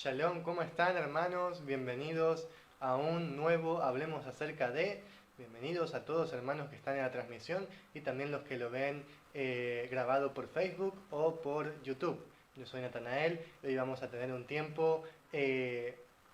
Shalom, ¿cómo están hermanos? Bienvenidos a un nuevo Hablemos acerca de. Bienvenidos a todos hermanos que están en la transmisión y también los que lo ven grabado por Facebook o por YouTube. Yo soy Natanael y hoy vamos a tener un tiempo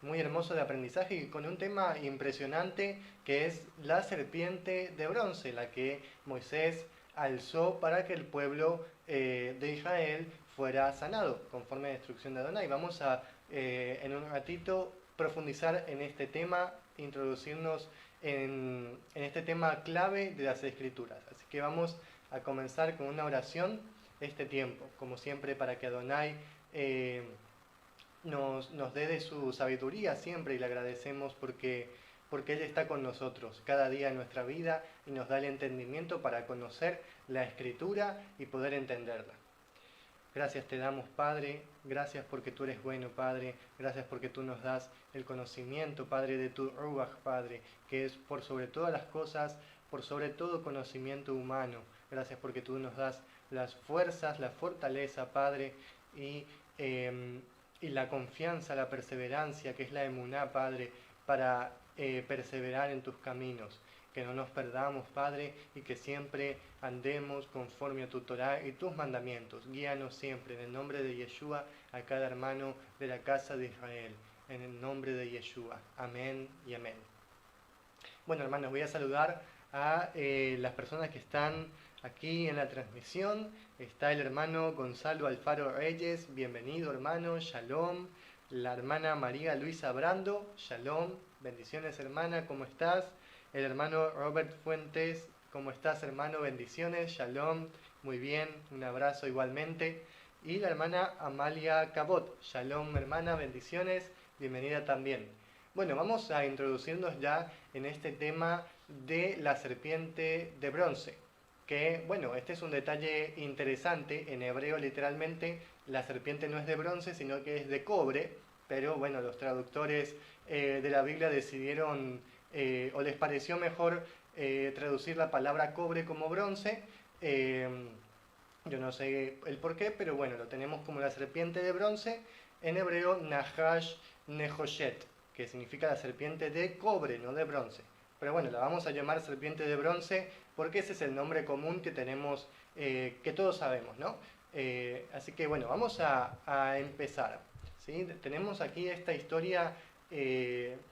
muy hermoso de aprendizaje y con un tema impresionante que es la serpiente de bronce, la que Moisés alzó para que el pueblo de Israel fuera sanado conforme a la instrucción de Adonai. Vamos a en un ratito profundizar en este tema, introducirnos en este tema clave de las Escrituras. Así que vamos a comenzar con una oración este tiempo, como siempre, para que Adonai nos dé de su sabiduría siempre y le agradecemos porque Él está con nosotros cada día en nuestra vida y nos da el entendimiento para conocer la Escritura y poder entenderla. Gracias te damos, Padre, gracias porque tú eres bueno, Padre, gracias porque tú nos das el conocimiento, Padre, de tu Ruach, Padre, que es por sobre todas las cosas, por sobre todo conocimiento humano. Gracias porque tú nos das las fuerzas, la fortaleza, Padre, y, y la confianza, la perseverancia, que es la emuná, Padre, para perseverar en tus caminos. Que no nos perdamos, Padre, y que siempre andemos conforme a tu Torá y tus mandamientos. Guíanos siempre, en el nombre de Yeshua, a cada hermano de la casa de Israel. En el nombre de Yeshua. Amén y amén. Bueno, hermanos, voy a saludar a las personas que están aquí en la transmisión. Está el hermano Gonzalo Alfaro Reyes, bienvenido hermano, shalom. La hermana María Luisa Brando, shalom. Bendiciones hermana, ¿cómo estás? El hermano Robert Fuentes, ¿cómo estás hermano? Bendiciones, shalom, muy bien, un abrazo igualmente. Y la hermana Amalia Cabot, shalom hermana, bendiciones, bienvenida también. Bueno, vamos a introducirnos ya en este tema de la serpiente de bronce. Que, bueno, este es un detalle interesante. En hebreo, literalmente, la serpiente no es de bronce, sino que es de cobre. Pero, bueno, los traductores de la Biblia decidieron, o les pareció mejor traducir la palabra cobre como bronce. Yo no sé el por qué, pero bueno, lo tenemos como la serpiente de bronce. En hebreo, Nahash Nehoshet, que significa la serpiente de cobre, no de bronce. Pero bueno, la vamos a llamar serpiente de bronce porque ese es el nombre común que tenemos, que todos sabemos, ¿no? Así que bueno, vamos a empezar. ¿Sí? Tenemos aquí esta historia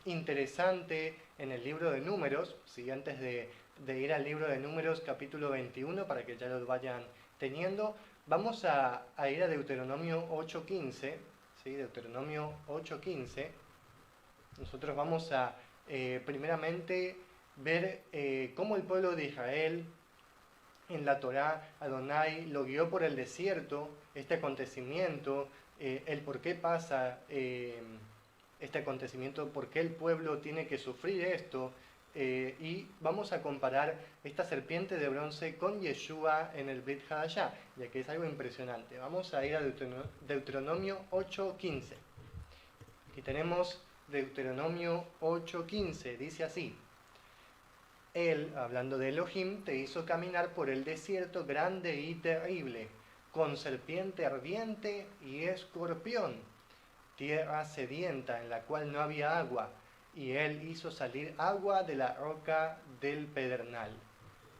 interesante en el libro de Números, ¿sí? Antes de ir al libro de Números capítulo 21, para que ya lo vayan teniendo, vamos a ir a Deuteronomio 8.15, ¿sí? Deuteronomio 8.15. Nosotros vamos a primeramente ver cómo el pueblo de Israel en la Torá, Adonai lo guió por el desierto, este acontecimiento, el por qué pasa este acontecimiento, por qué el pueblo tiene que sufrir esto, y vamos a comparar esta serpiente de bronce con Yeshua en el Brit Hadashah, ya que es algo impresionante. Vamos a ir a Deuteronomio 8.15. Aquí tenemos Deuteronomio 8.15, dice así: Él, hablando de Elohim, te hizo caminar por el desierto grande y terrible, con serpiente ardiente y escorpión, tierra sedienta en la cual no había agua, y Él hizo salir agua de la roca del pedernal.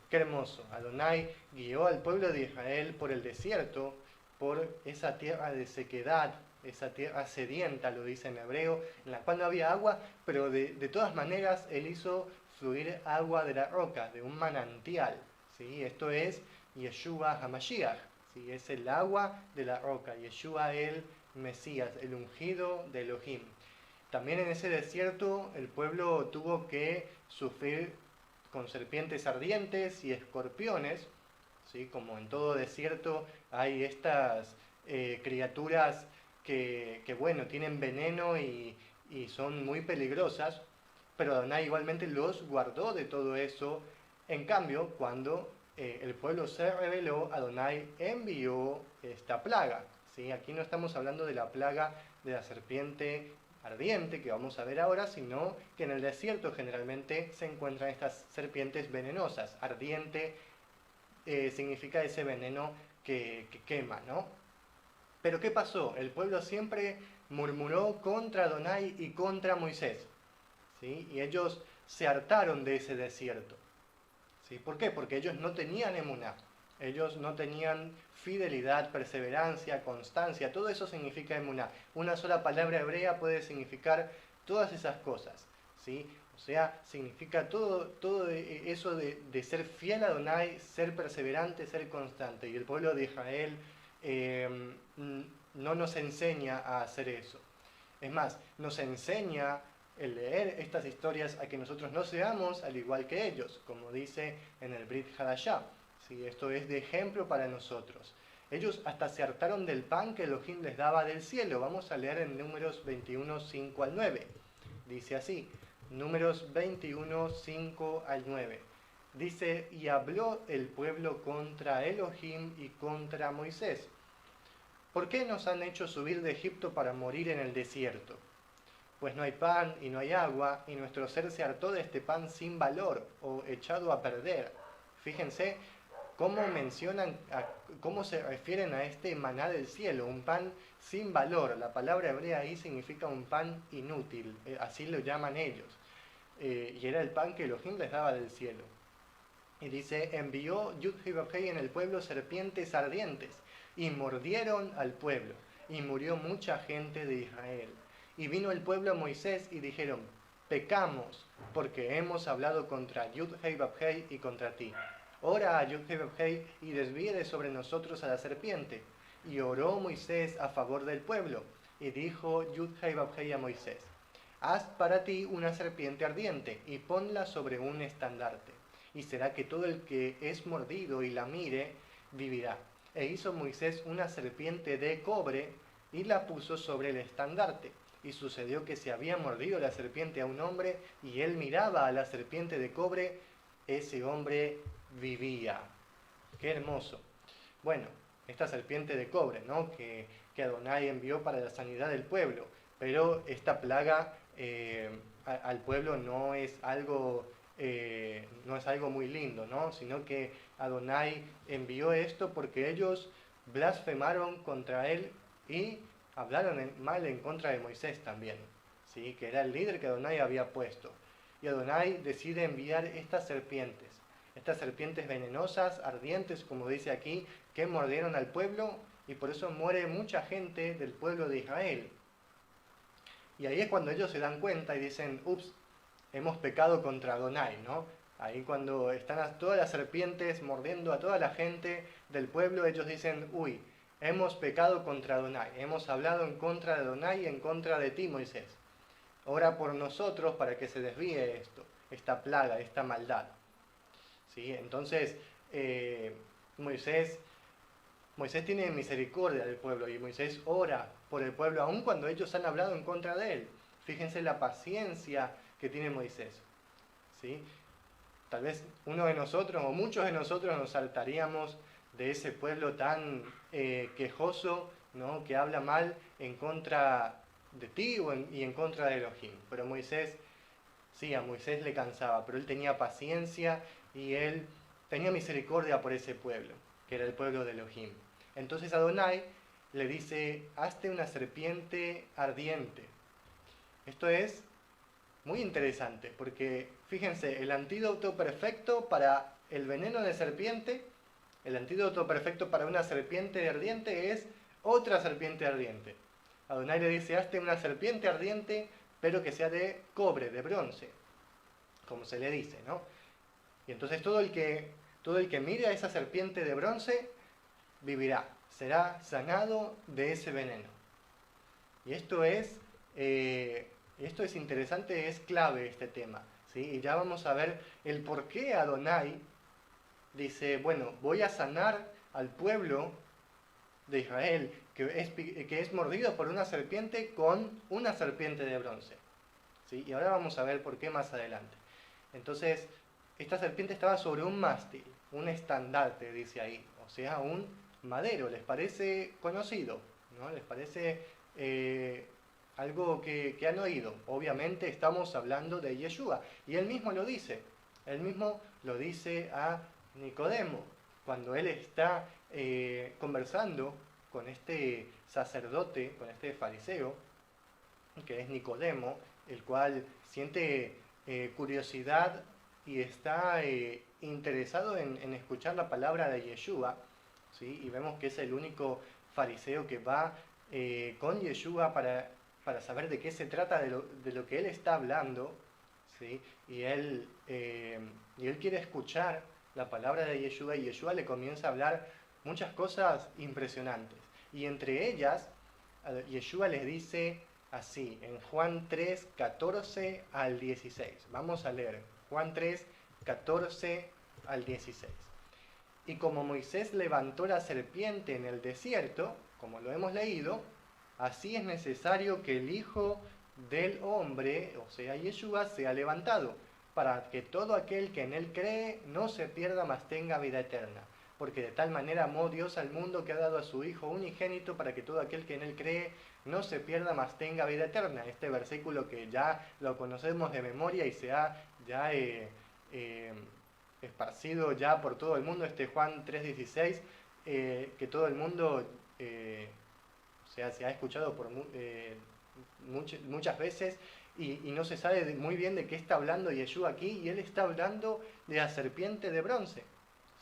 Qué hermoso. Adonai guió al pueblo de Israel por el desierto, por esa tierra de sequedad, esa tierra sedienta, lo dice en hebreo, en la cual no había agua, pero de todas maneras Él hizo fluir agua de la roca, de un manantial. ¿Sí? Esto es Yeshua HaMashiach, ¿sí? Es el agua de la roca, Yeshua el Mesías, el ungido de Elohim. También en ese desierto el pueblo tuvo que sufrir con serpientes ardientes y escorpiones, ¿sí? Como en todo desierto hay estas criaturas que, bueno, tienen veneno y son muy peligrosas, pero Adonai igualmente los guardó de todo eso. En cambio, cuando el pueblo se rebeló, Adonai envió esta plaga, ¿sí? Aquí no estamos hablando de la plaga de la serpiente ardiente que vamos a ver ahora, sino que en el desierto generalmente se encuentran estas serpientes venenosas. Ardiente significa ese veneno que quema, ¿no? Pero ¿qué pasó? El pueblo siempre murmuró contra Adonai y contra Moisés. ¿Sí? Y ellos se hartaron de ese desierto. ¿Sí? ¿Por qué? Porque ellos no tenían emuná. Ellos no tenían fidelidad, perseverancia, constancia. Todo eso significa emuná. Una sola palabra hebrea puede significar todas esas cosas. ¿Sí? O sea, significa todo eso de ser fiel a Adonai, ser perseverante, ser constante. Y el pueblo de Israel no nos enseña a hacer eso. Es más, nos enseña el leer estas historias a que nosotros no seamos al igual que ellos, como dice en el Brit Hadashah. ¿Sí? Esto es de ejemplo para nosotros. Ellos hasta se hartaron del pan que Elohim les daba del cielo. Vamos a leer en Números 21, 5 al 9. Dice así, Números 21, 5 al 9. Dice, y habló el pueblo contra Elohim y contra Moisés. ¿Por qué nos han hecho subir de Egipto para morir en el desierto? Pues no hay pan y no hay agua, y nuestro ser se hartó de este pan sin valor o echado a perder. Fíjense cómo mencionan, cómo se refieren a este maná del cielo, un pan sin valor. La palabra hebrea ahí significa un pan inútil, así lo llaman ellos. Y era el pan que Elohim les daba del cielo. Y dice, envió Yud-Heh-Vah-Heh en el pueblo serpientes ardientes, y mordieron al pueblo, y murió mucha gente de Israel. Y vino el pueblo a Moisés y dijeron, pecamos, porque hemos hablado contra Yud-Heh-Vah-Heh y contra ti. Ora a Yud-Heh-Vah-Heh y desvíe de sobre nosotros a la serpiente. Y oró Moisés a favor del pueblo, y dijo Yud-Heh-Vah-Heh a Moisés, haz para ti una serpiente ardiente, y ponla sobre un estandarte. Y será que todo el que es mordido y la mire, vivirá. E hizo Moisés una serpiente de cobre, y la puso sobre el estandarte. Y sucedió que se había mordido la serpiente a un hombre, y él miraba a la serpiente de cobre, ese hombre vivía. ¡Qué hermoso! Bueno, esta serpiente de cobre, ¿no? que Adonai envió para la sanidad del pueblo, pero esta plaga al pueblo no es algo muy lindo, ¿no? Sino que Adonai envió esto porque ellos blasfemaron contra él y hablaron mal en contra de Moisés también, ¿sí? Que era el líder que Adonai había puesto. Y Adonai decide enviar estas serpientes venenosas, ardientes, como dice aquí, que mordieron al pueblo, y por eso muere mucha gente del pueblo de Israel. Y ahí es cuando ellos se dan cuenta y dicen, ups, hemos pecado contra Adonai, ¿no? Ahí cuando están todas las serpientes mordiendo a toda la gente del pueblo, ellos dicen, uy, hemos pecado contra Adonai, hemos hablado en contra de Adonai y en contra de ti, Moisés. Ora por nosotros para que se desvíe esto, esta plaga, esta maldad. ¿Sí? Entonces, Moisés tiene misericordia del pueblo y Moisés ora por el pueblo, aun cuando ellos han hablado en contra de él. Fíjense la paciencia que tiene Moisés. ¿Sí? Tal vez uno de nosotros o muchos de nosotros nos saltaríamos de ese pueblo tan quejoso, ¿no? Que habla mal en contra de ti y en contra de Elohim. Pero Moisés, sí, a Moisés le cansaba, pero él tenía paciencia y él tenía misericordia por ese pueblo, que era el pueblo de Elohim. Entonces Adonai le dice, hazte una serpiente ardiente. Esto es muy interesante, porque fíjense, el antídoto perfecto para el veneno de serpiente, el antídoto perfecto para una serpiente ardiente es otra serpiente ardiente. Adonai le dice, hazte una serpiente ardiente, pero que sea de cobre, de bronce, como se le dice, ¿no? Y entonces todo el que mire a esa serpiente de bronce vivirá, será sanado de ese veneno. Y esto es interesante, es clave este tema, ¿sí? Y ya vamos a ver el por qué Adonai dice, bueno, voy a sanar al pueblo de Israel que es mordido por una serpiente con una serpiente de bronce. ¿Sí? Y ahora vamos a ver por qué más adelante. Entonces, esta serpiente estaba sobre un mástil, un estandarte, dice ahí, o sea, un madero. ¿Les parece conocido? ¿No? ¿Les parece algo que han oído? Obviamente estamos hablando de Yeshua, y él mismo lo dice. Él mismo lo dice a Nicodemo, cuando él está conversando con este sacerdote, con este fariseo, que es Nicodemo, el cual siente curiosidad y está interesado en escuchar la palabra de Yeshua, ¿sí? Y vemos que es el único fariseo que va con Yeshua para saber de qué se trata, de lo que él está hablando, ¿sí? Y él quiere escuchar la palabra de Yeshua, y Yeshua le comienza a hablar muchas cosas impresionantes. Y entre ellas, Yeshua les dice así, en Juan 3, 14 al 16. Vamos a leer Juan 3, 14 al 16. Y como Moisés levantó la serpiente en el desierto, como lo hemos leído, así es necesario que el Hijo del Hombre, o sea, Yeshua, sea levantado, para que todo aquel que en él cree no se pierda, mas tenga vida eterna. Porque de tal manera amó Dios al mundo que ha dado a su Hijo unigénito, para que todo aquel que en él cree no se pierda, mas tenga vida eterna. Este versículo que ya lo conocemos de memoria y se ha ya esparcido ya por todo el mundo, este Juan 3:16, que todo el mundo se ha escuchado por muchas veces, y no se sabe muy bien de qué está hablando Yeshua aquí, y él está hablando de la serpiente de bronce,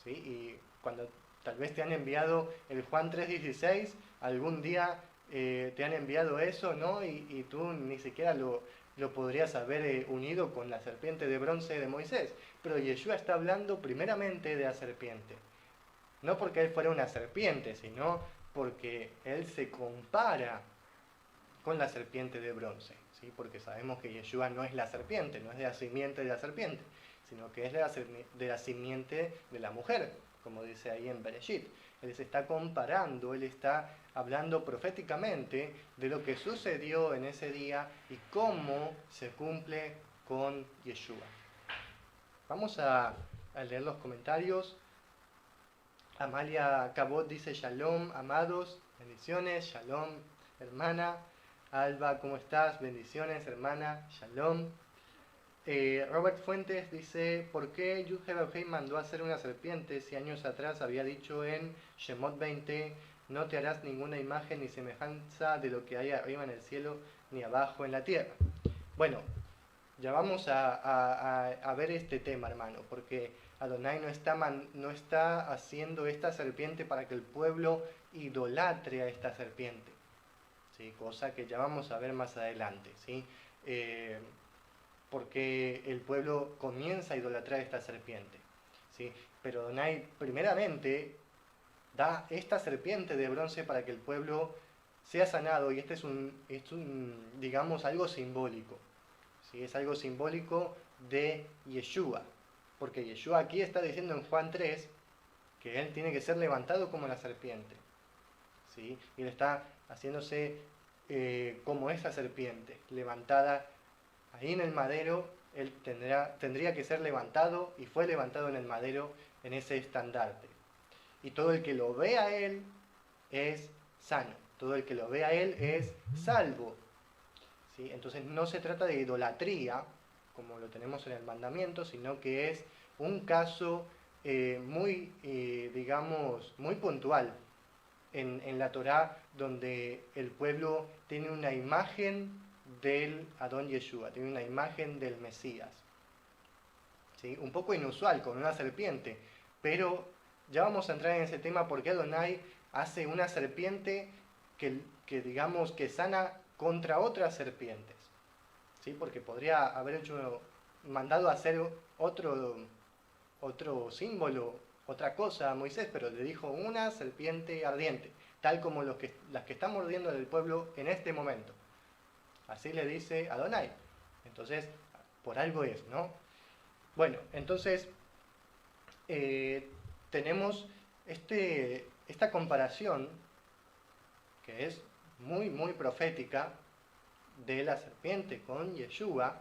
¿sí? Y cuando tal vez te han enviado el Juan 3:16, algún día te han enviado eso, ¿no? Y tú ni siquiera lo podrías haber unido con la serpiente de bronce de Moisés. Pero Yeshua está hablando primeramente de la serpiente. No porque él fuera una serpiente, sino porque él se compara con la serpiente de bronce, ¿sí? Porque sabemos que Yeshua no es la serpiente, no es de la simiente de la serpiente, sino que es de la simiente de la mujer, como dice ahí en Bereshit. Él se está comparando, él está hablando proféticamente de lo que sucedió en ese día y cómo se cumple con Yeshua. Vamos a leer los comentarios. Amalia Cabot dice: Shalom, amados, bendiciones. Shalom, hermana. Alba, ¿cómo estás? Bendiciones, hermana. Shalom. Robert Fuentes dice: ¿por qué Yud-Heh-Vav-Heh mandó a hacer una serpiente si años atrás había dicho en Shemot 20: no te harás ninguna imagen ni semejanza de lo que hay arriba en el cielo ni abajo en la tierra? Bueno, ya vamos a ver este tema, hermano, porque Adonai no está haciendo esta serpiente para que el pueblo idolatre a esta serpiente, ¿sí? Cosa que ya vamos a ver más adelante, ¿sí? Porque el pueblo comienza a idolatrar a esta serpiente, ¿sí? Pero Adonai primeramente da esta serpiente de bronce para que el pueblo sea sanado, y este es digamos, algo simbólico, ¿sí? Es algo simbólico de Yeshua, porque Yeshua aquí está diciendo en Juan 3 que él tiene que ser levantado como la serpiente, ¿sí? Y él está haciéndose como esa serpiente, levantada ahí en el madero. Él tendría que ser levantado, y fue levantado en el madero, en ese estandarte. Y todo el que lo ve a él es sano, todo el que lo ve a él es salvo, ¿sí? Entonces no se trata de idolatría, como lo tenemos en el mandamiento, sino que es un caso digamos, muy puntual en la Torá, donde el pueblo tiene una imagen del Adón Yeshua, tiene una imagen del Mesías, ¿sí? Un poco inusual con una serpiente, pero ya vamos a entrar en ese tema, porque Adonai hace una serpiente digamos que sana contra otras serpientes, ¿sí? Porque podría haber mandado a hacer otro símbolo, otra cosa a Moisés, pero le dijo una serpiente ardiente, tal como las que están mordiendo al pueblo en este momento. Así le dice Adonai. Entonces, por algo es, ¿no? Bueno, entonces tenemos esta comparación que es muy, muy profética de la serpiente con Yeshua.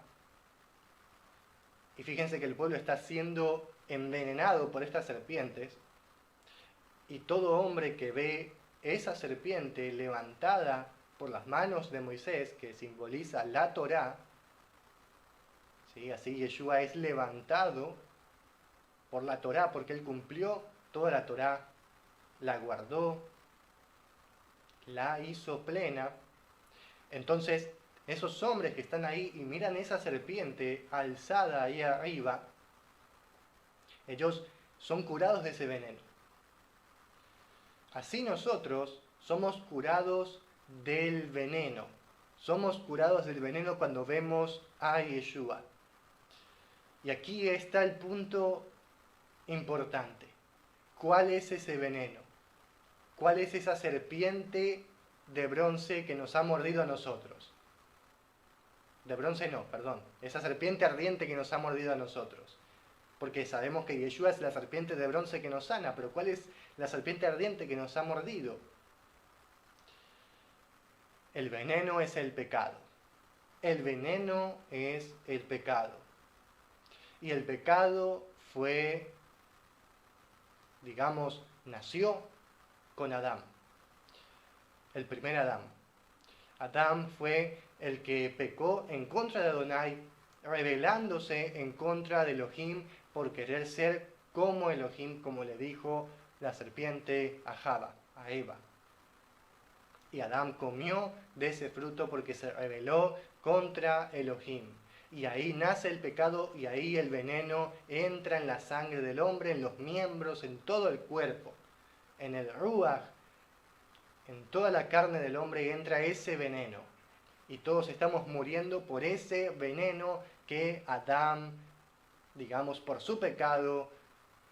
Y fíjense que el pueblo está siendo envenenado por estas serpientes, y todo hombre que ve esa serpiente levantada por las manos de Moisés, que simboliza la Torá, ¿sí? Así Yeshua es levantado por la Torá, porque él cumplió toda la Torá, la guardó, la hizo plena. Entonces Esos hombres que están ahí y miran esa serpiente alzada ahí arriba, ellos son curados de ese veneno. Así nosotros somos curados del veneno. Somos curados del veneno cuando vemos a Yeshua. Y aquí está el punto importante. ¿Cuál es ese veneno? ¿Cuál es esa serpiente de bronce que nos ha mordido a nosotros? De bronce no, perdón. Esa serpiente ardiente que nos ha mordido a nosotros. Porque sabemos que Yeshua es la serpiente de bronce que nos sana, pero ¿cuál es la serpiente ardiente que nos ha mordido? El veneno es el pecado. El veneno es el pecado. Y el pecado fue, digamos, nació con Adán. El primer Adán. Adán fue el que pecó en contra de Adonai, rebelándose en contra de Elohim por querer ser como Elohim, como le dijo la serpiente a Java, a Eva. Y Adán comió de ese fruto porque se rebeló contra Elohim. Y ahí nace el pecado y ahí el veneno entra en la sangre del hombre, en los miembros, en todo el cuerpo. En el ruach, en toda la carne del hombre entra ese veneno. Y todos estamos muriendo por ese veneno que Adán, digamos, por su pecado,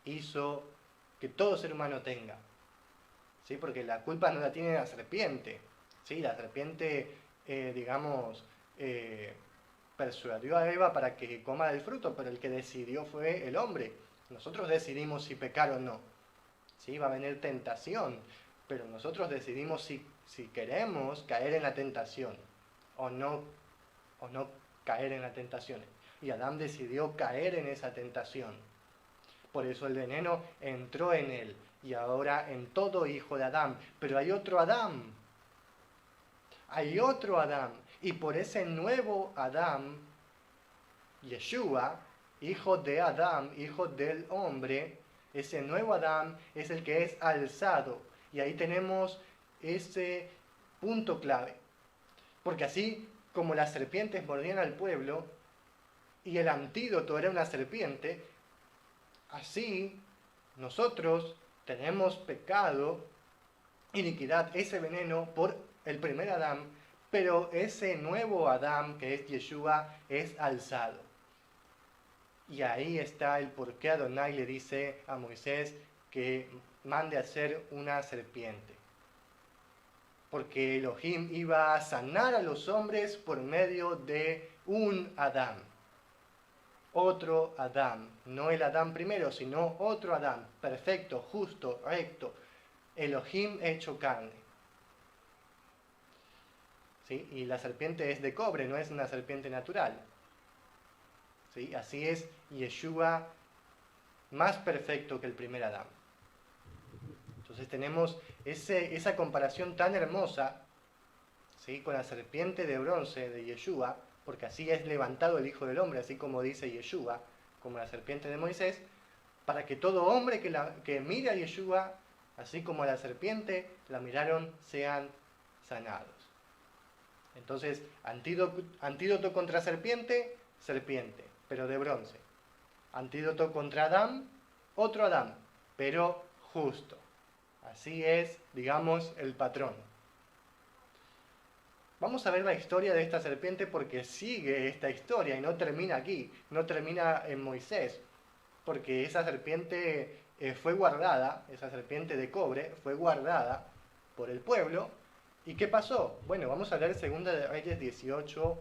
hizo que todo ser humano tenga. ¿Sí? Porque la culpa no la tiene la serpiente. ¿Sí? La serpiente, persuadió a Eva para que coma del fruto, pero el que decidió fue el hombre. Nosotros decidimos si pecar o no. ¿Sí? Va a venir tentación, pero nosotros decidimos si queremos caer en la tentación o no caer en la tentación. Y Adán decidió caer en esa tentación. Por eso el veneno entró en él y ahora en todo hijo de Adán. Pero hay otro Adán. Hay otro Adán. Y por ese nuevo Adán, Yeshua, hijo de Adán, hijo del hombre, ese nuevo Adán es el que es alzado. Y ahí tenemos ese punto clave. Porque así como las serpientes mordían al pueblo y el antídoto era una serpiente, así nosotros tenemos pecado, iniquidad, ese veneno por el primer Adán, pero ese nuevo Adán que es Yeshua es alzado. Y ahí está el por qué Adonai le dice a Moisés que mande a hacer una serpiente. Porque Elohim iba a sanar a los hombres por medio de un Adán. Otro Adán, no el Adán primero, sino otro Adán, perfecto, justo, recto, Elohim hecho carne. ¿Sí? Y la serpiente es de cobre, no es una serpiente natural. ¿Sí? Así es Yeshua más perfecto que el primer Adán. Entonces tenemos esa comparación tan hermosa, ¿sí? Con la serpiente de bronce de Yeshua, porque así es levantado el Hijo del Hombre, así como dice Yeshua, como la serpiente de Moisés, para que todo hombre que mire a Yeshua, así como a la serpiente la miraron, sean sanados. Entonces, antídoto contra serpiente, pero de bronce. Antídoto contra Adán, otro Adán, pero justo. Así es, digamos, el patrón. Vamos a ver la historia de esta serpiente porque sigue esta historia y no termina aquí, no termina en Moisés, porque esa serpiente fue guardada, esa serpiente de cobre fue guardada por el pueblo. ¿Y qué pasó? Bueno, vamos a leer 2 de Reyes 18:4.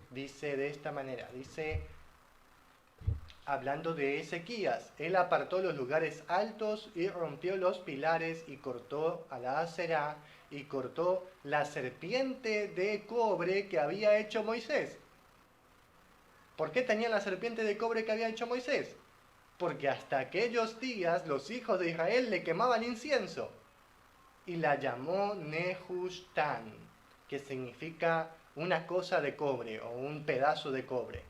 Dice de esta manera, hablando de Ezequías, él apartó los lugares altos y rompió los pilares y cortó a la Aserá y cortó la serpiente de cobre que había hecho Moisés. ¿Por qué tenía la serpiente de cobre que había hecho Moisés? Porque hasta aquellos días los hijos de Israel le quemaban incienso. Y la llamó Nehushtan, que significa una cosa de cobre o un pedazo de cobre.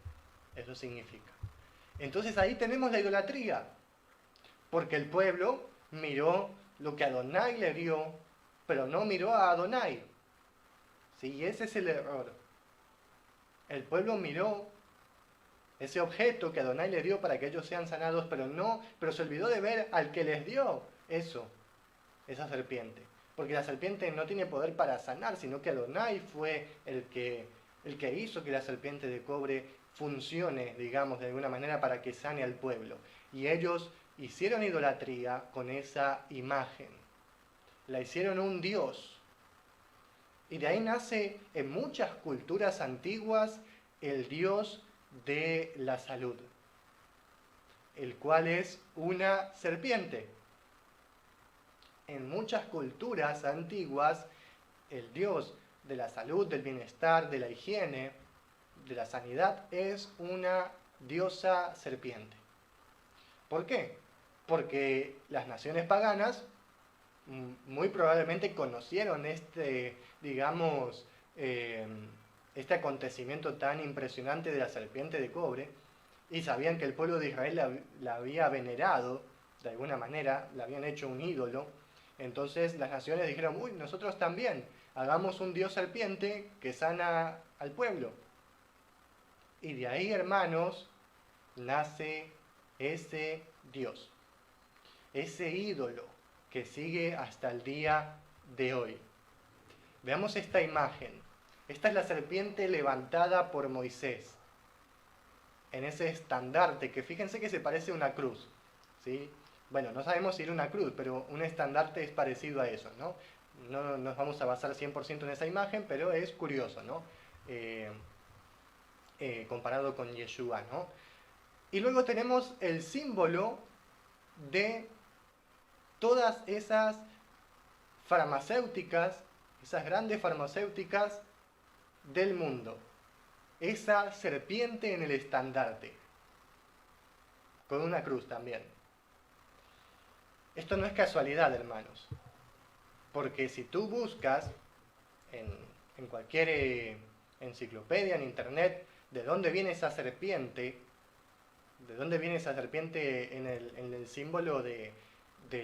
Eso significa. Entonces ahí tenemos la idolatría, porque el pueblo miró lo que Adonai le dio, pero no miró a Adonai. ¿sí? Y ese es el error. El pueblo miró ese objeto que Adonai le dio para que ellos sean sanados, pero se olvidó de ver al que les dio eso, esa serpiente. Porque la serpiente no tiene poder para sanar, sino que Adonai fue el que hizo que la serpiente de cobre funcione, digamos, de alguna manera para que sane al pueblo. Y ellos hicieron idolatría con esa imagen. La hicieron un dios. Y de ahí nace en muchas culturas antiguas el dios de la salud, el cual es una serpiente. En muchas culturas antiguas, el dios de la salud, del bienestar, de la higiene, de la sanidad, es una diosa serpiente. ¿Por qué? Porque las naciones paganas muy probablemente conocieron este acontecimiento tan impresionante de la serpiente de cobre y sabían que el pueblo de Israel la había venerado de alguna manera, la habían hecho un ídolo. Entonces las naciones dijeron, uy, nosotros también, hagamos un dios serpiente que sana al pueblo. Y de ahí, hermanos, nace ese dios, ese ídolo que sigue hasta el día de hoy. Veamos esta imagen. Esta es la serpiente levantada por Moisés en ese estandarte, que fíjense que se parece a una cruz, ¿sí? Bueno, no sabemos si era una cruz, pero un estandarte es parecido a eso, ¿no? No nos vamos a basar 100% en esa imagen, pero es curioso, ¿no? Comparado con Yeshua, ¿no? Y luego tenemos el símbolo de todas esas farmacéuticas, esas grandes farmacéuticas del mundo. Esa serpiente en el estandarte, con una cruz también. Esto no es casualidad, hermanos, porque si tú buscas en cualquier enciclopedia, en internet, de dónde viene esa serpiente, en el símbolo de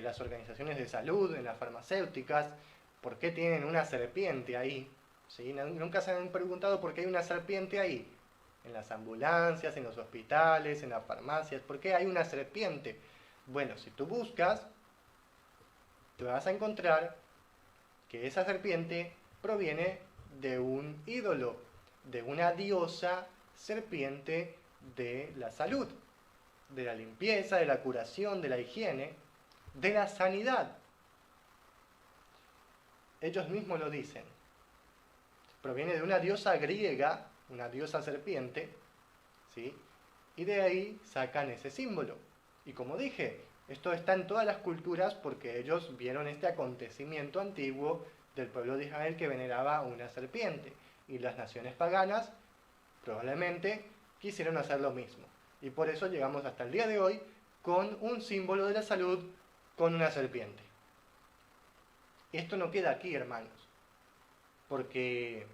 las organizaciones de salud, en las farmacéuticas, ¿por qué tienen una serpiente ahí? ¿Sí? Nunca se han preguntado por qué hay una serpiente ahí. En las ambulancias, en los hospitales, en las farmacias, ¿por qué hay una serpiente? Bueno, si tú buscas, te vas a encontrar que esa serpiente proviene de un ídolo, de una diosa serpiente de la salud, de la limpieza, de la curación, de la higiene, de la sanidad. Ellos mismos lo dicen. Proviene de una diosa griega, una diosa serpiente, ¿sí? Y de ahí sacan ese símbolo. Y como dije, esto está en todas las culturas porque ellos vieron este acontecimiento antiguo del pueblo de Israel que veneraba una serpiente. Y las naciones paganas probablemente quisieron hacer lo mismo. Y por eso llegamos hasta el día de hoy con un símbolo de la salud con una serpiente. Y esto no queda aquí, hermanos, porque,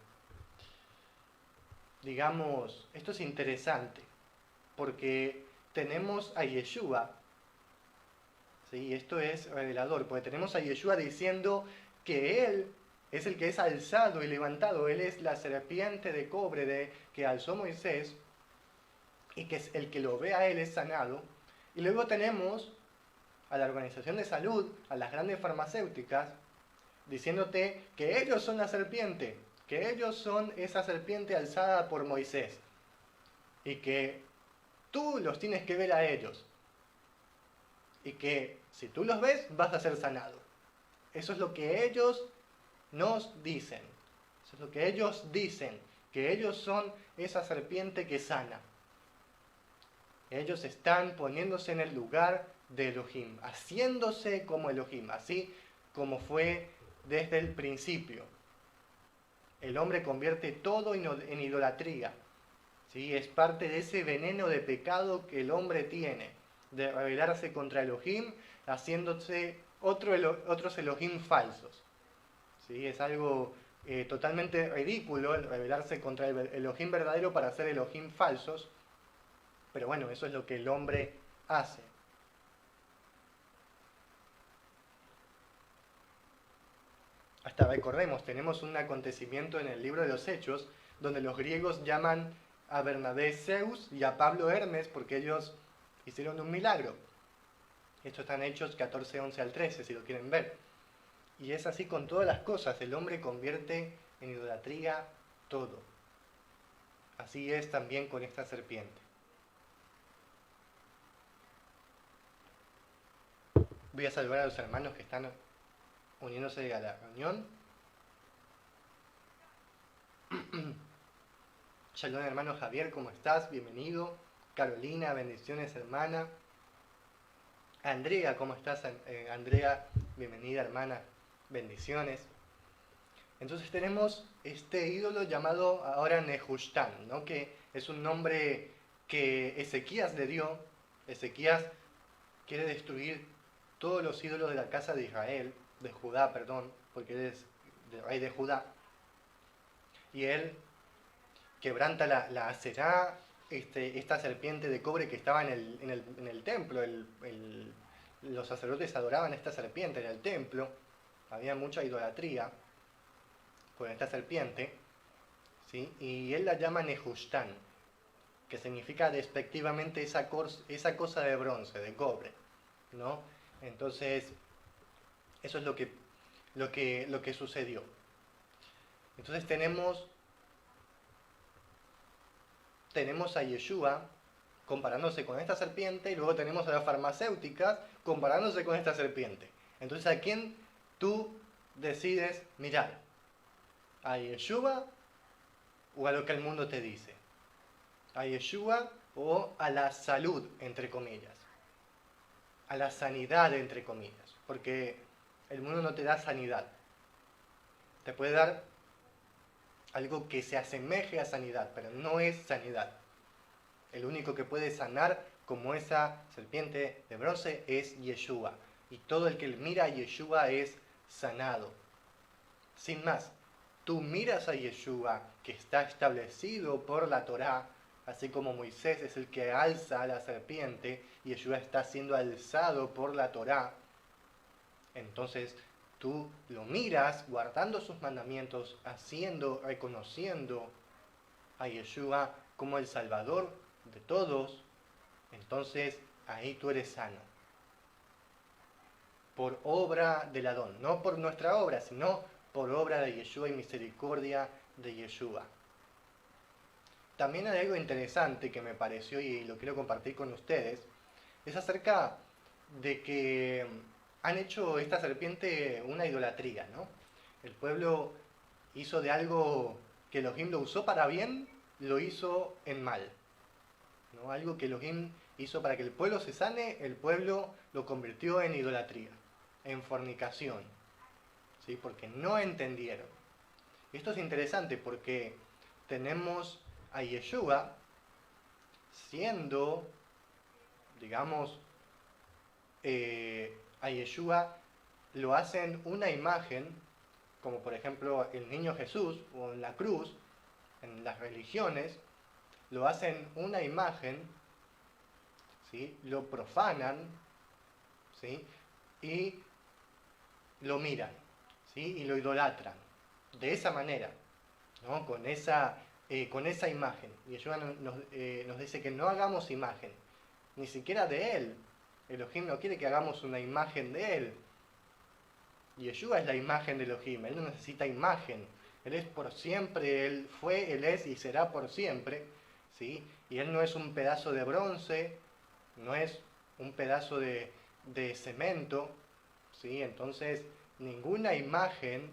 digamos, esto es interesante, porque tenemos a Yeshua, ¿sí? Esto es revelador, porque tenemos a Yeshua diciendo que Él es el que es alzado y levantado, Él es la serpiente de cobre que alzó Moisés, y que el que lo ve a Él es sanado. Y luego tenemos a la Organización de Salud, a las grandes farmacéuticas, diciéndote que ellos son la serpiente, que ellos son esa serpiente alzada por Moisés, y que tú los tienes que ver a ellos, y que si tú los ves vas a ser sanado. Eso es lo que ellos nos dicen, eso es lo que ellos dicen, que ellos son esa serpiente que sana. Ellos están poniéndose en el lugar de Elohim, haciéndose como Elohim, así como fue desde el principio. El hombre convierte todo en idolatría, ¿sí? Es parte de ese veneno de pecado que el hombre tiene, de rebelarse contra Elohim, haciéndose otros Elohim falsos, ¿sí? Es algo totalmente ridículo el rebelarse contra el Elohim verdadero para hacer Elohim falsos, pero bueno, eso es lo que el hombre hace. hasta recordemos, tenemos un acontecimiento en el libro de los Hechos, donde los griegos llaman a Bernabé Zeus y a Pablo Hermes porque ellos hicieron un milagro. Esto está en Hechos 14, 11 al 13, si lo quieren ver. Y es así con todas las cosas, el hombre convierte en idolatría todo. Así es también con esta serpiente. Voy a saludar a los hermanos que están uniéndose a la reunión. Shalom hermano Javier, ¿cómo estás? Bienvenido. Carolina, bendiciones hermana. Andrea, ¿cómo estás? Andrea, bienvenida hermana, bendiciones. Entonces tenemos este ídolo llamado ahora Nehushtan, ¿no? Que es un nombre que Ezequías le dio. Ezequías quiere destruir todos los ídolos de la casa de Israel, de Judá, perdón, porque él es el rey de Judá. Y él quebranta la Aserá, esta serpiente de cobre que estaba en el templo. Los sacerdotes adoraban esta serpiente en el templo. Había mucha idolatría con esta serpiente, ¿sí? Y él la llama Nehushtan, que significa despectivamente esa cosa de bronce, de cobre, ¿no? Entonces, eso es lo que sucedió. Entonces tenemos a Yeshua comparándose con esta serpiente y luego tenemos a las farmacéuticas comparándose con esta serpiente. Entonces, ¿a quién tú decides mirar? ¿A Yeshua o a lo que el mundo te dice? ¿A Yeshua o a la salud, entre comillas? A la sanidad, entre comillas. Porque el mundo no te da sanidad. Te puede dar algo que se asemeje a sanidad, pero no es sanidad. El único que puede sanar como esa serpiente de bronce es Yeshua. Y todo el que mira a Yeshua es sanado. Sin más, tú miras a Yeshua, que está establecido por la Torá, así como Moisés es el que alza a la serpiente, y Yeshua está siendo alzado por la Torá. Entonces, tú lo miras guardando sus mandamientos, reconociendo a Yeshua como el Salvador de todos, entonces ahí tú eres sano. Por obra del Adón, no por nuestra obra, sino por obra de Yeshua y misericordia de Yeshua. También hay algo interesante que me pareció y lo quiero compartir con ustedes, es acerca de que han hecho esta serpiente una idolatría, ¿no? El pueblo hizo de algo que Elohim lo usó para bien, lo hizo en mal, ¿no? Algo que Elohim hizo para que el pueblo se sane, el pueblo lo convirtió en idolatría, en fornicación, ¿sí? Porque no entendieron. Esto es interesante porque tenemos a Yeshua siendo, digamos, a Yeshua lo hacen una imagen, como por ejemplo el niño Jesús o en la cruz, en las religiones, lo hacen una imagen, ¿sí? Lo profanan, ¿sí? Y lo miran, ¿sí? Y lo idolatran, de esa manera, ¿no? Con esa imagen. Yeshua nos dice que no hagamos imagen, ni siquiera de Él. Elohim no quiere que hagamos una imagen de Él. Yeshua es la imagen de Elohim, Él no necesita imagen. Él es por siempre, Él fue, Él es y será por siempre, ¿sí? Y Él no es un pedazo de bronce, no es un pedazo de cemento, ¿sí? Entonces, ninguna imagen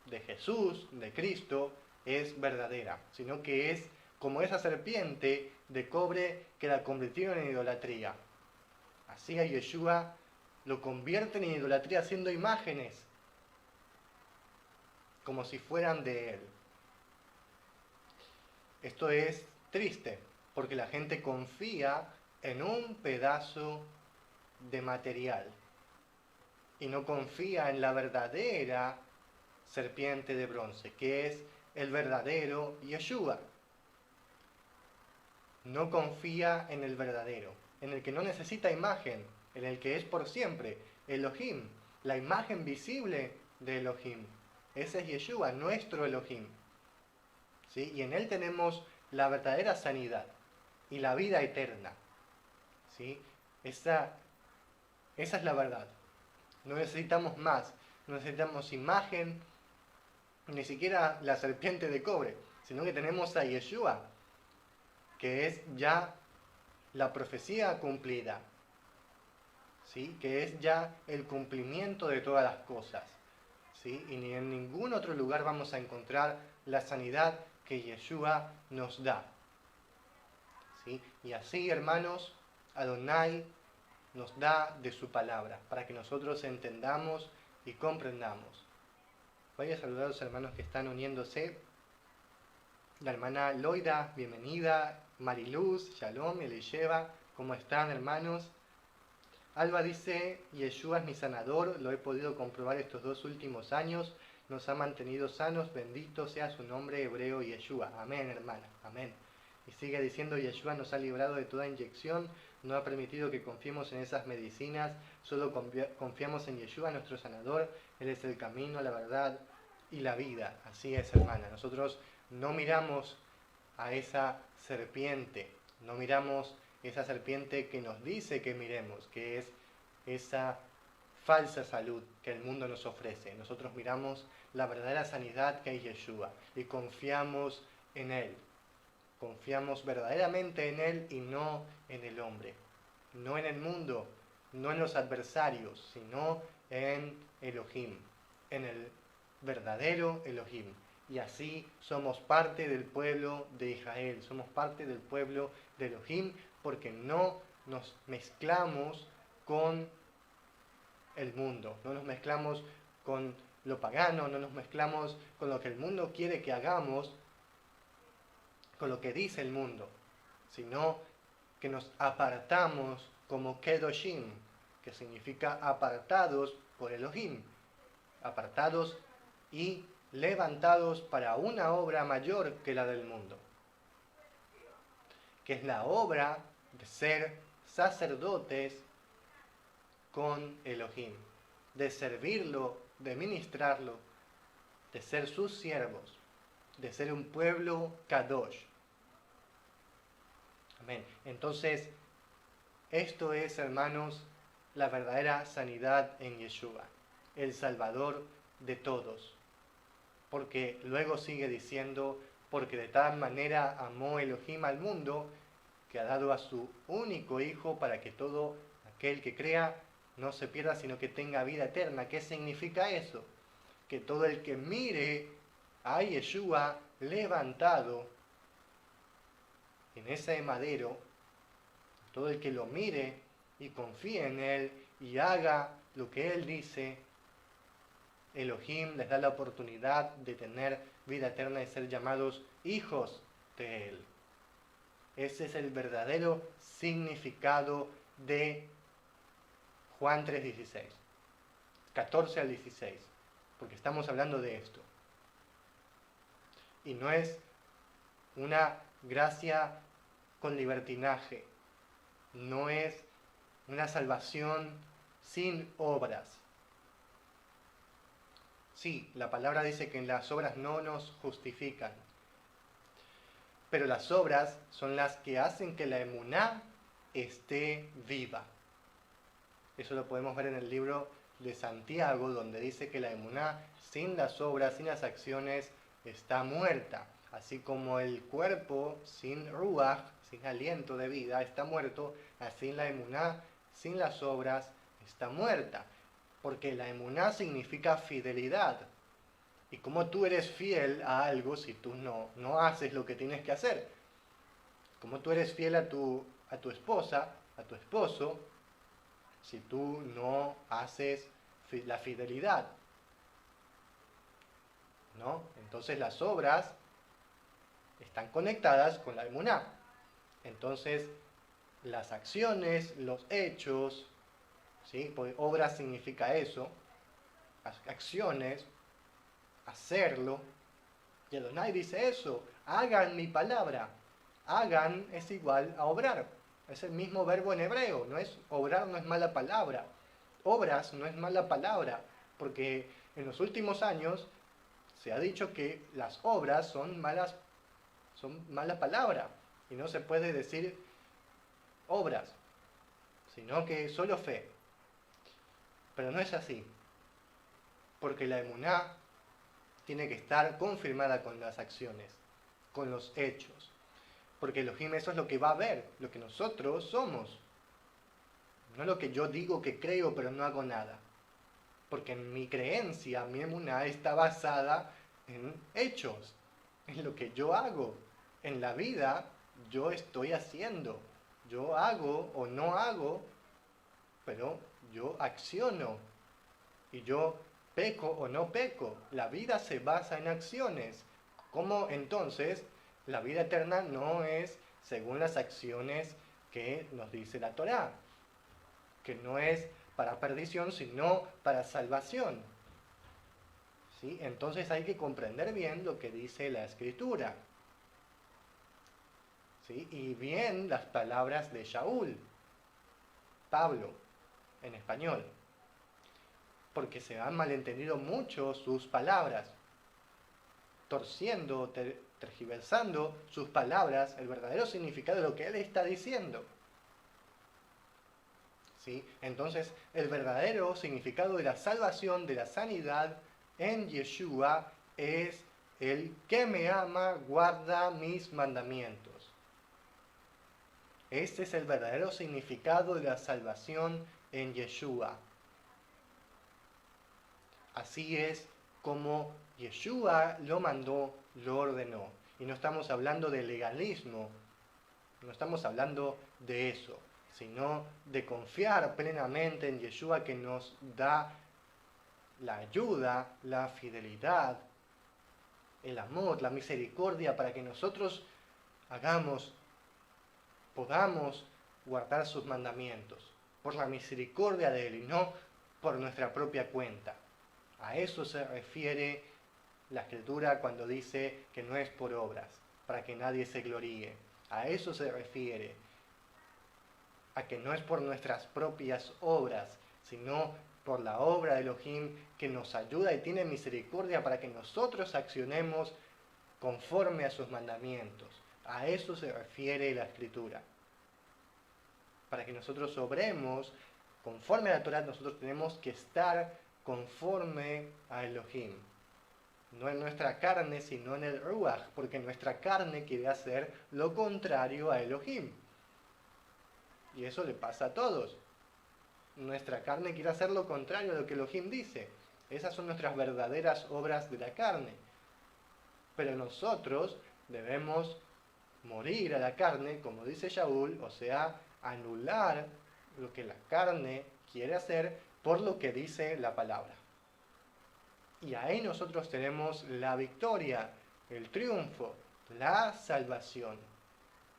de Jesús, de Cristo, es verdadera, sino que es como esa serpiente de cobre que la convirtieron en idolatría. Así a Yeshua lo convierten en idolatría haciendo imágenes, como si fueran de Él. Esto es triste, porque la gente confía en un pedazo de material y no confía en la verdadera serpiente de bronce, que es el verdadero Yeshua. No confía en el verdadero, en el que no necesita imagen, en el que es por siempre, Elohim, la imagen visible de Elohim, Ese es Yeshua, nuestro Elohim. ¿Sí? Y en Él tenemos la verdadera sanidad y la vida eterna. ¿Sí? Esa es la verdad. No necesitamos más, no necesitamos imagen, ni siquiera la serpiente de cobre, sino que tenemos a Yeshua, que es ya la profecía cumplida, ¿sí? Que es ya el cumplimiento de todas las cosas, ¿sí? Y ni en ningún otro lugar vamos a encontrar la sanidad que Yeshua nos da, ¿sí? Y así, hermanos, Adonai nos da de su palabra, para que nosotros entendamos y comprendamos. Voy a saludar a los hermanos que están uniéndose. La hermana Loida, bienvenida. Mariluz, Shalom, Elisheva, ¿cómo están, hermanos? Alba dice, Yeshua es mi sanador, lo he podido comprobar estos 2 últimos años, nos ha mantenido sanos, bendito sea su nombre hebreo Yeshua. Amén, hermana, amén. Y sigue diciendo, Yeshua nos ha librado de toda inyección, no ha permitido que confiemos en esas medicinas, solo confiamos en Yeshua, nuestro sanador, Él es el camino, la verdad y la vida. Así es, hermana, nosotros no miramos a esa serpiente, no miramos esa serpiente que nos dice que miremos, que es esa falsa salud que el mundo nos ofrece. Nosotros miramos la verdadera sanidad que es Yeshua y confiamos en Él. Confiamos verdaderamente en Él y no en el hombre, no en el mundo, no en los adversarios, sino en Elohim, en el verdadero Elohim. Y así somos parte del pueblo de Israel, somos parte del pueblo de Elohim, porque no nos mezclamos con el mundo, no nos mezclamos con lo pagano, no nos mezclamos con lo que el mundo quiere que hagamos, con lo que dice el mundo, sino que nos apartamos como Kedoshim, que significa apartados por Elohim, apartados y levantados para una obra mayor que la del mundo, que es la obra de ser sacerdotes con Elohim, de servirlo, de ministrarlo, de ser sus siervos, de ser un pueblo Kadosh. Amén. Entonces, esto es, hermanos, la verdadera sanidad en Yeshua, el Salvador de todos. Porque luego sigue diciendo, porque de tal manera amó Elohim al mundo, que ha dado a su único Hijo para que todo aquel que crea no se pierda, sino que tenga vida eterna. ¿Qué significa eso? Que todo el que mire a Yeshua levantado en ese madero, todo el que lo mire y confíe en Él y haga lo que Él dice, Elohim les da la oportunidad de tener vida eterna y ser llamados hijos de Él. Ese es el verdadero significado de Juan 3:16, 14 al 16, porque estamos hablando de esto. Y no es una gracia con libertinaje, no es una salvación sin obras. Sí, la palabra dice que en las obras no nos justifican, pero las obras son las que hacen que la emuná esté viva. Eso lo podemos ver en el libro de Santiago, donde dice que la emuná sin las obras, sin las acciones, está muerta. Así como el cuerpo sin ruach, sin aliento de vida, está muerto, así la emuná sin las obras está muerta. Porque la emuná significa fidelidad. Y como tú eres fiel a algo si tú no haces lo que tienes que hacer. Como tú eres fiel a tu esposa, a tu esposo, si tú no haces la fidelidad, ¿no? Entonces las obras están conectadas con la emuná. Entonces las acciones, los hechos, ¿sí? Porque obra significa eso, acciones, hacerlo. Y Adonai dice eso, hagan mi palabra. Hagan es igual a obrar. Es el mismo verbo en hebreo. Obrar no es mala palabra. Obras no es mala palabra. Porque en los últimos años se ha dicho que las obras son mala palabra y no se puede decir obras, sino que solo fe. Pero no es así, porque la emuná tiene que estar confirmada con las acciones, con los hechos, porque Elohim eso es lo que va a ver, lo que nosotros somos, no lo que yo digo que creo pero no hago nada, porque mi creencia, mi emuná está basada en hechos, en lo que yo hago, en la vida yo estoy haciendo, yo hago o no hago, pero yo acciono y yo peco o no peco. La vida se basa en acciones. ¿Cómo entonces la vida eterna no es según las acciones que nos dice la Torá? Que no es para perdición, sino para salvación. ¿Sí? Entonces hay que comprender bien lo que dice la Escritura. ¿Sí? Y bien las palabras de Shaul, Pablo, en español. Porque se han malentendido mucho sus palabras, torciendo, tergiversando sus palabras, el verdadero significado de lo que él está diciendo. ¿Sí? Entonces, el verdadero significado de la salvación, de la sanidad en Yeshua es el que me ama, guarda mis mandamientos. Este es el verdadero significado de la salvación en Yeshua. Así es como Yeshua lo mandó, lo ordenó. Y no estamos hablando de legalismo, no estamos hablando de eso, sino de confiar plenamente en Yeshua que nos da la ayuda, la fidelidad, el amor, la misericordia para que nosotros podamos guardar sus mandamientos por la misericordia de Él y no por nuestra propia cuenta. A eso se refiere la Escritura cuando dice que no es por obras, para que nadie se gloríe. A eso se refiere, a que no es por nuestras propias obras, sino por la obra de Elohim que nos ayuda y tiene misericordia para que nosotros accionemos conforme a sus mandamientos. A eso se refiere la Escritura. Para que nosotros obremos conforme a la Torah, nosotros tenemos que estar conforme a Elohim. No en nuestra carne, sino en el Ruach, porque nuestra carne quiere hacer lo contrario a Elohim. Y eso le pasa a todos. Nuestra carne quiere hacer lo contrario a lo que Elohim dice. Esas son nuestras verdaderas obras de la carne. Pero nosotros debemos morir a la carne, como dice Shaul, o sea, anular lo que la carne quiere hacer por lo que dice la palabra. Y ahí nosotros tenemos la victoria, el triunfo, la salvación,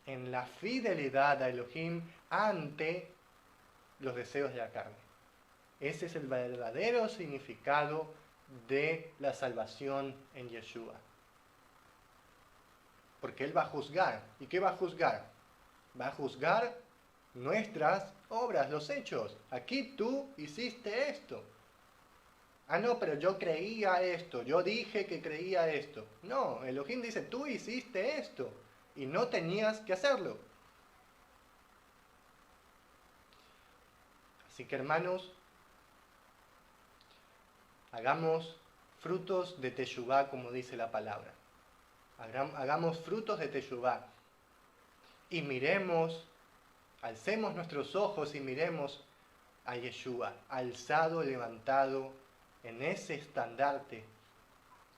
en la fidelidad a Elohim ante los deseos de la carne. Ese es el verdadero significado de la salvación en Yeshua. Porque Él va a juzgar. ¿Y qué va a juzgar? Va a juzgar nuestras obras, los hechos. Aquí tú hiciste esto. Ah, no, pero yo creía esto, yo dije que creía esto. No, Elohim dice, tú hiciste esto y no tenías que hacerlo. Así que hermanos, hagamos frutos de Teshuvá, como dice la palabra. Hagamos frutos de Teshuvá. Y miremos, alcemos nuestros ojos y miremos a Yeshua, alzado, levantado en ese estandarte,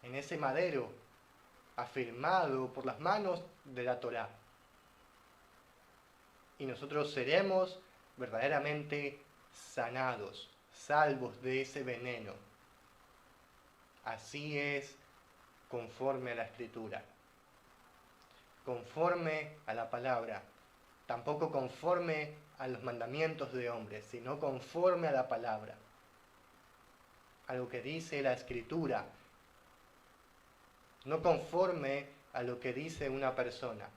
en ese madero, afirmado por las manos de la Torá. Y nosotros seremos verdaderamente sanados, salvos de ese veneno. Así es conforme a la Escritura, conforme a la palabra, tampoco conforme a los mandamientos de hombres, sino conforme a la palabra, a lo que dice la Escritura, no conforme a lo que dice una persona,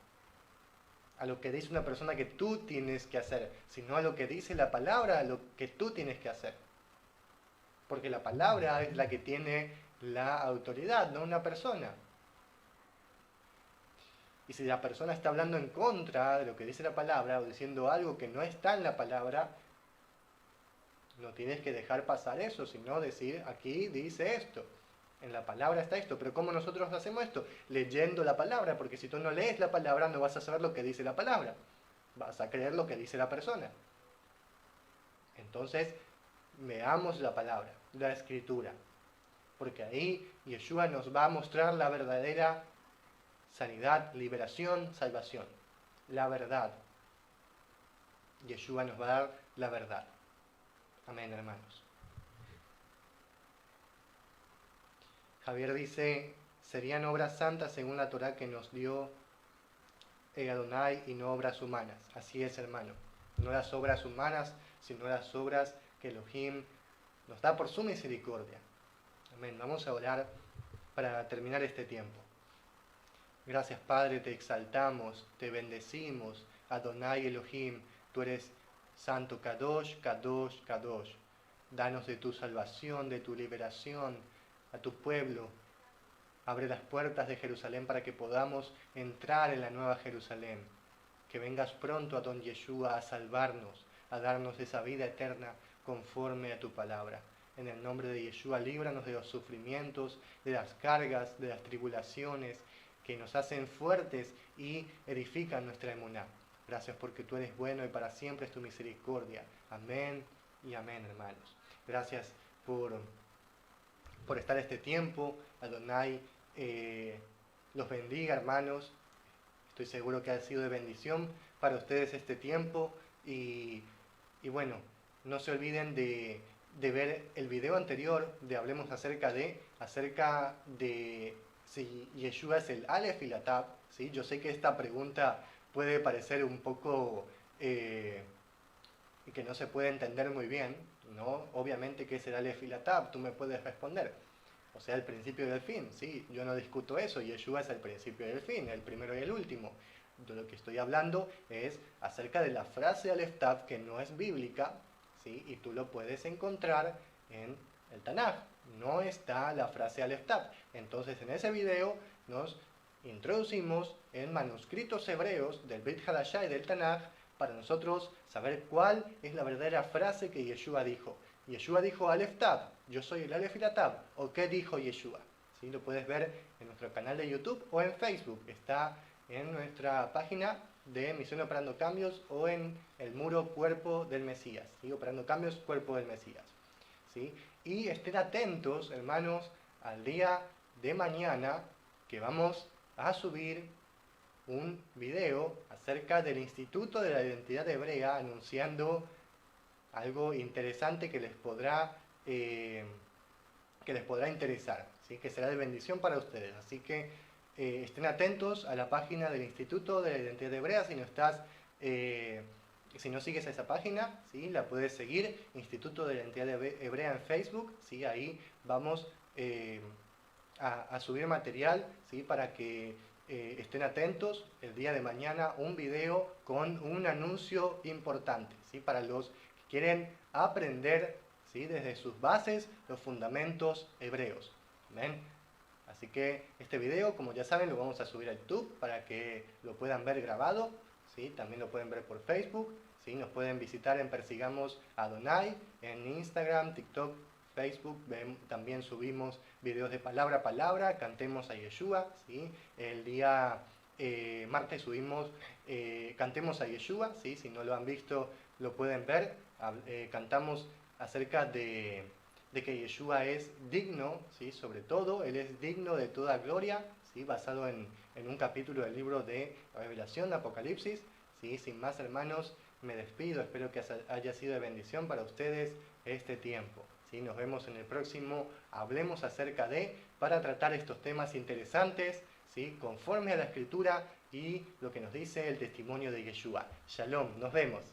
a lo que dice una persona que tú tienes que hacer, sino a lo que dice la palabra, a lo que tú tienes que hacer. Porque la palabra es la que tiene la autoridad, no una persona. Y si la persona está hablando en contra de lo que dice la palabra o diciendo algo que no está en la palabra, no tienes que dejar pasar eso, sino decir, aquí dice esto, en la palabra está esto. Pero ¿cómo nosotros hacemos esto? Leyendo la palabra, porque si tú no lees la palabra no vas a saber lo que dice la palabra, vas a creer lo que dice la persona. Entonces, leamos la palabra, la escritura, porque ahí Yeshua nos va a mostrar la verdadera sanidad, liberación, salvación. La verdad. Yeshua nos va a dar la verdad. Amén, hermanos. Javier dice, serían obras santas según la Torá que nos dio Adonai y no obras humanas. Así es, hermano. No las obras humanas, sino las obras que Elohim nos da por su misericordia. Amén. Vamos a orar para terminar este tiempo. Gracias, Padre, te exaltamos, te bendecimos. Adonai Elohim, tú eres santo, Kadosh, Kadosh, Kadosh. Danos de tu salvación, de tu liberación a tu pueblo. Abre las puertas de Jerusalén para que podamos entrar en la nueva Jerusalén. Que vengas pronto, Adon Yeshua, a salvarnos, a darnos esa vida eterna conforme a tu palabra. En el nombre de Yeshua, líbranos de los sufrimientos, de las cargas, de las tribulaciones que nos hacen fuertes y edifican nuestra emuná. Gracias porque tú eres bueno y para siempre es tu misericordia. Amén y amén, hermanos. Gracias por estar este tiempo. Adonai los bendiga, hermanos. Estoy seguro que ha sido de bendición para ustedes este tiempo. Y bueno, no se olviden de ver el video anterior de Hablemos acerca de si Yeshua es el Aleph y la Tab. ¿Sí? Yo sé que esta pregunta puede parecer un poco que no se puede entender muy bien, ¿no? Obviamente, ¿qué es el Aleph y la Tab? Tú me puedes responder. O sea, el principio y el fin, ¿sí? Yo no discuto eso. Yeshua es el principio y el fin, el primero y el último. De lo que estoy hablando es acerca de la frase Aleph Tab, que no es bíblica, ¿sí? Y tú lo puedes encontrar en el Tanaj. No está la frase Aleph Tab. Entonces, en ese video nos introducimos en manuscritos hebreos del Brit Hadashah y del Tanaj para nosotros saber cuál es la verdadera frase que Yeshua dijo. Yeshua dijo Aleph Tab, yo soy el Aleph y la Tab. ¿O qué dijo Yeshua? ¿Sí? Lo puedes ver en nuestro canal de YouTube o en Facebook. Está en nuestra página de Misión Operando Cambios o en el muro Cuerpo del Mesías. ¿Sí? Operando Cambios, Cuerpo del Mesías. ¿Sí? Y estén atentos, hermanos, al día de mañana que vamos a subir un video acerca del Instituto de la Identidad Hebrea, anunciando algo interesante que les podrá interesar, ¿sí? Que será de bendición para ustedes. Así que estén atentos a la página del Instituto de la Identidad Hebrea. Si no sigues a esa página, ¿sí? La puedes seguir, Instituto de la Identidad Hebrea en Facebook, ¿sí? Ahí vamos a subir material, ¿sí? Para que estén atentos el día de mañana, un video con un anuncio importante, ¿sí? Para los que quieren aprender, ¿sí? Desde sus bases los fundamentos hebreos. Amén. Así que este video, como ya saben, lo vamos a subir a YouTube para que lo puedan ver grabado, ¿sí? También lo pueden ver por Facebook, ¿sí? Nos pueden visitar en Persigamos Adonai, en Instagram, TikTok, Facebook. También subimos videos de palabra a palabra, Cantemos a Yeshua, ¿sí? El día martes subimos Cantemos a Yeshua, ¿sí? Si no lo han visto lo pueden ver. Cantamos acerca de que Yeshua es digno, ¿sí? Sobre todo, Él es digno de toda gloria, ¿sí? Basado en un capítulo del libro de Revelación, de Apocalipsis, ¿sí? Sin más, hermanos, me despido. Espero que haya sido de bendición para ustedes este tiempo, ¿sí? Nos vemos en el próximo Hablemos acerca de, para tratar estos temas interesantes, ¿sí? Conforme a la Escritura y lo que nos dice el testimonio de Yeshua. Shalom, nos vemos.